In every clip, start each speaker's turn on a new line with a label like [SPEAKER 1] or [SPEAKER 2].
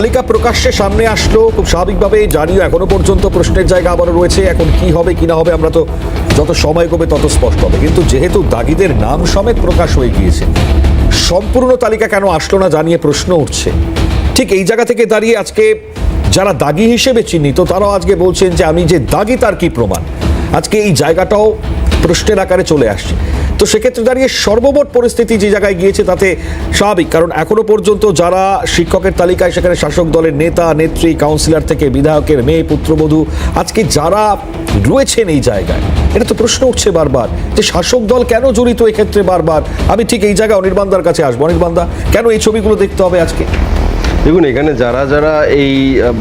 [SPEAKER 1] তালিকা প্রকাশ্যে সামনে আসলো খুব স্বাভাবিকভাবে, জানিও এখনো পর্যন্ত প্রশ্নের জায়গা আবারও রয়েছে। এখন কি হবে কি না হবে আমরা তো যত সময় কমে তত স্পষ্ট হবে, কিন্তু যেহেতু দাগিদের নাম সমেত প্রকাশ হয়ে গিয়েছে, সম্পূর্ণ তালিকা কেন আসলো না জানিয়ে প্রশ্ন উঠছে। ঠিক এই জায়গা থেকে দাঁড়িয়ে আজকে যারা দাগি হিসেবে চিহ্নিত তারাও আজকে বলছেন যে আমি যে দাগি তার কি প্রমাণ। আজকে এই জায়গাটাও প্রশ্নের আকারে চলে আসছে। তো সেক্ষেত্রে দাঁড়িয়ে সর্বমোট পরিস্থিতি যে জায়গায় গিয়েছে তাতে স্বাভাবিক, কারণ এখনো পর্যন্ত যারা শিক্ষকের তালিকায় সেখানে শাসক দলের নেতা নেত্রী, কাউন্সিলর থেকে বিধায়কের মেয়ে, পুত্রবধূ, আজকে যারা রয়েছেন এই জায়গায়, এটা তো প্রশ্ন উঠছে বারবার যে শাসক দল কেন জড়িত এক্ষেত্রে বারবার। আমি ঠিক এই জায়গায় অনির্বাণদার কাছে আসবো। অনির্বাণদা, কেন এই ছবিগুলো দেখতে হবে আজকে?
[SPEAKER 2] দেখুন, এখানে যারা যারা এই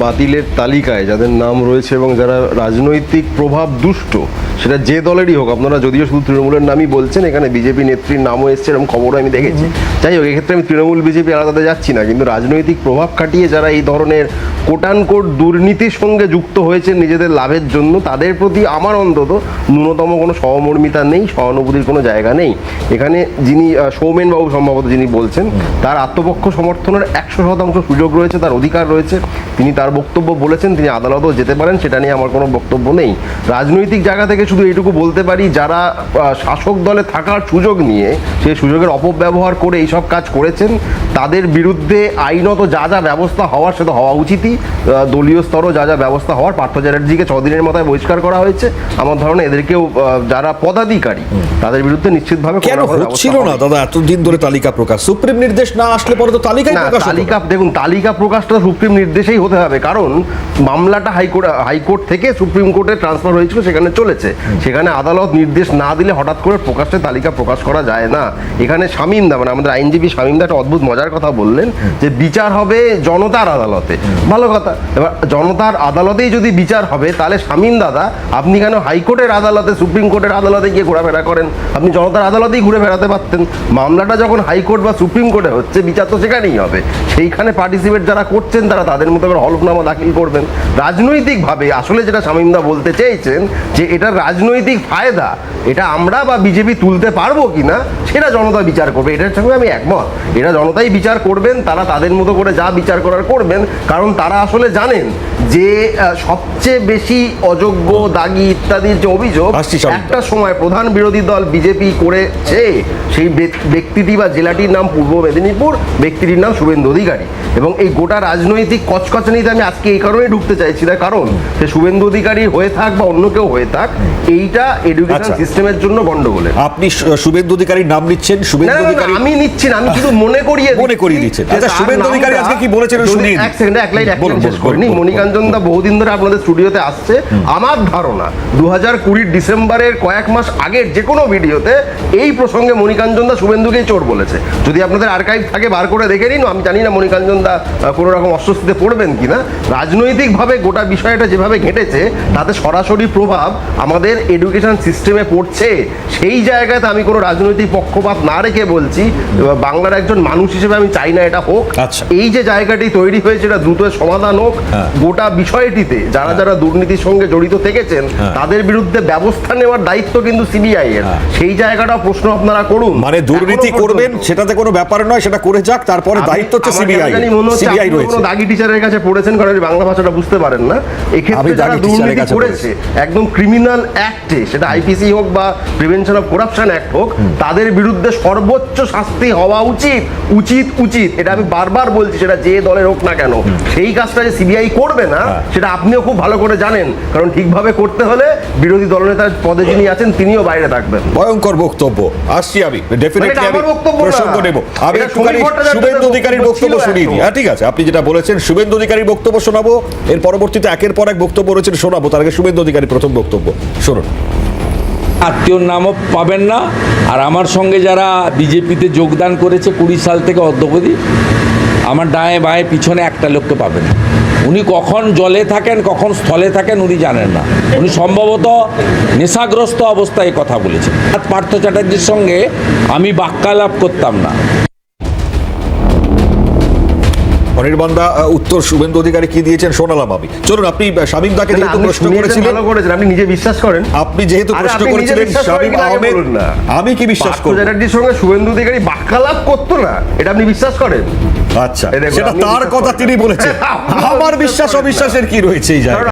[SPEAKER 2] বাতিলের তালিকায় যাদের নাম রয়েছে এবং যারা রাজনৈতিক প্রভাব দুষ্ট, সেটা যে দলেরই হোক, আপনারা যদিও শুধু তৃণমূলের নামই বলছেন, এখানে বিজেপি নেত্রীর নামও এসছে, এরকম খবরও আমি দেখেছি। যাই হোক, এক্ষেত্রে আমি তৃণমূল বিজেপি আলাদাতে যাচ্ছি না, কিন্তু রাজনৈতিক প্রভাব খাটিয়ে যারা এই ধরনের কোটানকোট দুর্নীতির সঙ্গে যুক্ত হয়েছে নিজেদের লাভের জন্য, তাদের প্রতি আমার অন্তত ন্যূনতম কোনো সহমর্মিতা নেই, সহানুভূতির কোনো জায়গা নেই। এখানে যিনি সৌমেনবাবু সম্ভবত যিনি বলছেন, তার আত্মপক্ষ সমর্থনের 100% সুযোগ রয়েছে, তার অধিকার রয়েছে। তিনি তার বক্তব্য বলেছেন, তিনি আদালতেও যেতে পারেন, সেটা নিয়ে আমার কোনো বক্তব্য নেই। রাজনৈতিক জায়গা থেকে শুধু এইটুকু বলতে পারি, যারা শাসক দলে থাকার সুযোগ নিয়ে সেই সুযোগের অপব্যবহার করে এইসব কাজ করেছেন, তাদের বিরুদ্ধে আইনত যা যা ব্যবস্থা হওয়ার সেটা হওয়া উচিতই। দলীয় স্তরও যা যা ব্যবস্থা হওয়ার, পার্থ চ্যাটার্জিকে 6 দিনের মাথায় বহিষ্কার করা হয়েছে। আমার ধারণা এদেরকেও, যারা পদাধিকারী, তাদের বিরুদ্ধে নিশ্চিতভাবে
[SPEAKER 1] কেন হচ্ছিল না দাদা এতদিন ধরে তালিকা প্রকাশ? সুপ্রিম নির্দেশ না আসলে পরে তো তালিকায় প্রকাশ হবে।
[SPEAKER 2] তালিকা, দেখুন, তালিকা প্রকাশটা সুপ্রিম নির্দেশেই হতে হবে, কারণ মামলাটা হাইকোর্ট থেকে সুপ্রিম কোর্টে ট্রান্সফার হয়েছিল, সেখানে চলেছে। সেখানে আদালত নির্দেশ না দিলে হঠাৎ করে প্রকাশ্যে তালিকা প্রকাশ করা যায় না। এখানে শামীমদা, মানে আমাদের আইনজীবী শামীমদা একটা অদ্ভুত মজার কথা বললেন যে বিচার হবে জনতার আদালতে। ভালো কথা। এবার জনতার আদালতেই যদি বিচার হবে, তাহলে শামীম দাদা আপনি কেন হাইকোর্টের আদালতে, সুপ্রিম কোর্টের আদালতে গিয়ে ঘোরাফেরা করেন? আপনি জনতার আদালতেই ঘুরে বেড়াতে পারতেন। মামলাটা যখন হাইকোর্ট বা সুপ্রিম কোর্টে হচ্ছে, বিচার তো সেখানেই হবে। সেইখানে পার্টিসিপেট যারা করছেন তারা তাদের মতো করে হলফনামা দাখিল করবেন। রাজনৈতিকভাবে আসলে যেটা শামীমদা বলতে চেয়েছেন যে এটা রাজনৈতিক ফায়দা, এটা আমরা বা বিজেপি তুলতে পারবো কিনা সেটা জনতা বিচার করবে, এটার সঙ্গে আমি একমত। এটা জনতাই বিচার করবেন, তারা তাদের মতো করে যা বিচার করার করবেন, কারণ তারা আসলে জানেন যে সবচেয়ে বেশি অযোগ্য, দাগি ইত্যাদির যে অভিযোগ একটা সময় প্রধান বিরোধী দল বিজেপি করেছে, সেই ব্যক্তিটি বা জেলাটির নাম পূর্ব মেদিনীপুর, ব্যক্তিটির নাম শুভেন্দু অধিকারী। এবং এই গোটা রাজনৈতিক কচকচানিতে আমি আজকে এই কারণেই ঢুকতে চাইছি না, কারণ সে শুভেন্দু অধিকারী হয়ে থাক বা অন্য কেউ হয়ে থাক, এইটা এডুকেশন সিস্টেমের জন্য গন্ডগোলের।
[SPEAKER 1] আপনি শুভেন্দু অধিকারীর নাম নিচ্ছেন? শুভেন্দু অধিকারী
[SPEAKER 2] আমি নিচ্ছি না, আমি শুধু মনে করিয়ে
[SPEAKER 1] দিচ্ছেন। আচ্ছা, শুভেন্দু অধিকারী আজকে কি বলেছেন শুনিয়ে
[SPEAKER 2] এক সেকেন্ডে, এক লাইন শেষ করিনি। মণিকাঞ্জন দা বহুদিন ধরে আপনাদের স্টুডিওতে আসছে। আমার ধারণা 2020 ডিসেম্বরের কয়েক মাস আগের যে কোনো ভিডিওতে এই প্রসঙ্গে মণিকাঞ্জন দা শুভেন্দুকেই চোর বলেছে। যদি আপনাদের আর্কাইভ থাকে বার করে দেখে নিন। আমি জানি না মণিকাঞ্জন দা কোনো রকম অস্বস্তিতে পড়বেন কিনা। রাজনৈতিকভাবে গোটা বিষয়টা যেভাবে ঘটেছে, তাতে সরাসরি প্রভাব আমাদের এডুকেশন সিস্টেমে পড়ছে। সেই জায়গাতে আমি কোনো রাজনৈতিক পক্ষপাত না রেখে বলছি, বাংলার একজন মানুষ হিসেবে আমি চাই না এটা হোক। এই যে জায়গাটি তৈরি হয়েছে, এটা দ্রুত সমাধান হোক। গোটা বিষয়টিতে যারা যারা দুর্নীতির সঙ্গে জড়িত থেকেছেন, তাদের বিরুদ্ধে ব্যবস্থা নেওয়ার দায়িত্ব কিন্তু সিবিআই এর। সেই জায়গাটা প্রশ্ন আপনারা করুন।
[SPEAKER 1] মানে দুর্নীতি করবেন সেটাতে কোনো ব্যাপার নয়, সেটা করে যাক, তারপরে দায়িত্ব হচ্ছে সিবিআই। সিবিআই রয়েছে।
[SPEAKER 2] কোনো দাগি টিচারের কাছে পড়েছেন, কারণ বাংলা ভাষাটা বুঝতে পারেন না। এক্ষেত্রে যারা দুর্নীতি করেছে একদম ক্রিমিনাল অ্যাক্টে, সেটা আইপিসি হোক বা প্রিভেনশন অফ করাপশন অ্যাক্ট হোক, তাদের বিরুদ্ধে সর্বোচ্চ শাস্তি হওয়া উচিত উচিত উচিত। এটা আমি বারবার বলছি, সেটা যে দলের হোক না কেন। সেই কাজটা যে সিবিআই করবে না, সেটা আপনিও খুব ভালো করে জানেন, কারণ ঠিকভাবে করতে হলে বিরোধী দলনেতার পদে যিনি আছেন তিনিও বাইরে থাকবেন।
[SPEAKER 1] ভয়ঙ্কর বক্তব্য। আসছি আমি ডেফিনেটলি প্রসঙ্গ নেব। আমি শুভেন্দু অধিকারীর বক্তব্য শুনিয়ে দিই। ঠিক আছে, আপনি যেটা বলেছেন শুভেন্দু অধিকারীর বক্তব্য শোনাবো, এর পরবর্তীতে একের পর এক বক্তব্য রয়েছেন শোনাবো। তার আগে শুভেন্দু অধিকারীর প্রথম বক্তব্য শুনুন।
[SPEAKER 3] আত্মীয়র নামও পাবেন না। আর আমার সঙ্গে যারা বিজেপিতে যোগদান করেছে 20 সাল থেকে অদ্যবধি, আমার ডায়ে বাঁয়ে পিছনে একটা লোককে পাবেন না। উনি কখন জলে থাকেন কখন স্থলে থাকেন উনি জানেন না। উনি সম্ভবত নেশাগ্রস্ত অবস্থায় কথা বলেছেন। পার্থ চ্যাটার্জির সঙ্গে আমি বাক্যালাপ করতাম না।
[SPEAKER 1] অনির্বাণদা উত্তর শুভেন্দু অধিকারী কি দিয়েছেন শোনালাম আমি। চলুন আপনি শামীম দাকে যেহেতু
[SPEAKER 2] আপনি
[SPEAKER 1] প্রশ্ন
[SPEAKER 2] শুনিয়েছেন,
[SPEAKER 1] করেছিলেন,
[SPEAKER 2] ভালো করেছেন, আপনি নিজে বিশ্বাস করেন?
[SPEAKER 1] আপনি যেহেতু
[SPEAKER 2] আরে
[SPEAKER 1] প্রশ্ন
[SPEAKER 2] আপনি নিজে
[SPEAKER 1] করেছিলেন
[SPEAKER 2] বিশ্বাস করেন
[SPEAKER 1] শামীম
[SPEAKER 2] কিনা আগে
[SPEAKER 1] আহমেদ,
[SPEAKER 2] বলুন না।
[SPEAKER 1] আমি কি বিশ্বাস
[SPEAKER 2] পার্থ
[SPEAKER 1] করব?
[SPEAKER 2] চ্যাটার্জির সঙ্গে শুভেন্দু অধিকারী বাক্যালাপ করতো না, এটা আপনি বিশ্বাস করেন?
[SPEAKER 1] আচ্ছা,
[SPEAKER 2] এই দেখুন,
[SPEAKER 1] সেটা
[SPEAKER 2] আপনি
[SPEAKER 1] তার
[SPEAKER 2] বিশ্বাস
[SPEAKER 1] কথা
[SPEAKER 2] করেন।
[SPEAKER 1] তিনি বলেছেন।
[SPEAKER 2] আপনি
[SPEAKER 1] আমার
[SPEAKER 2] বিশ্বাস
[SPEAKER 1] বিশ্বাস
[SPEAKER 2] করেন না।
[SPEAKER 1] অবিশ্বাসের কি রয়েছে এই জায়গায়?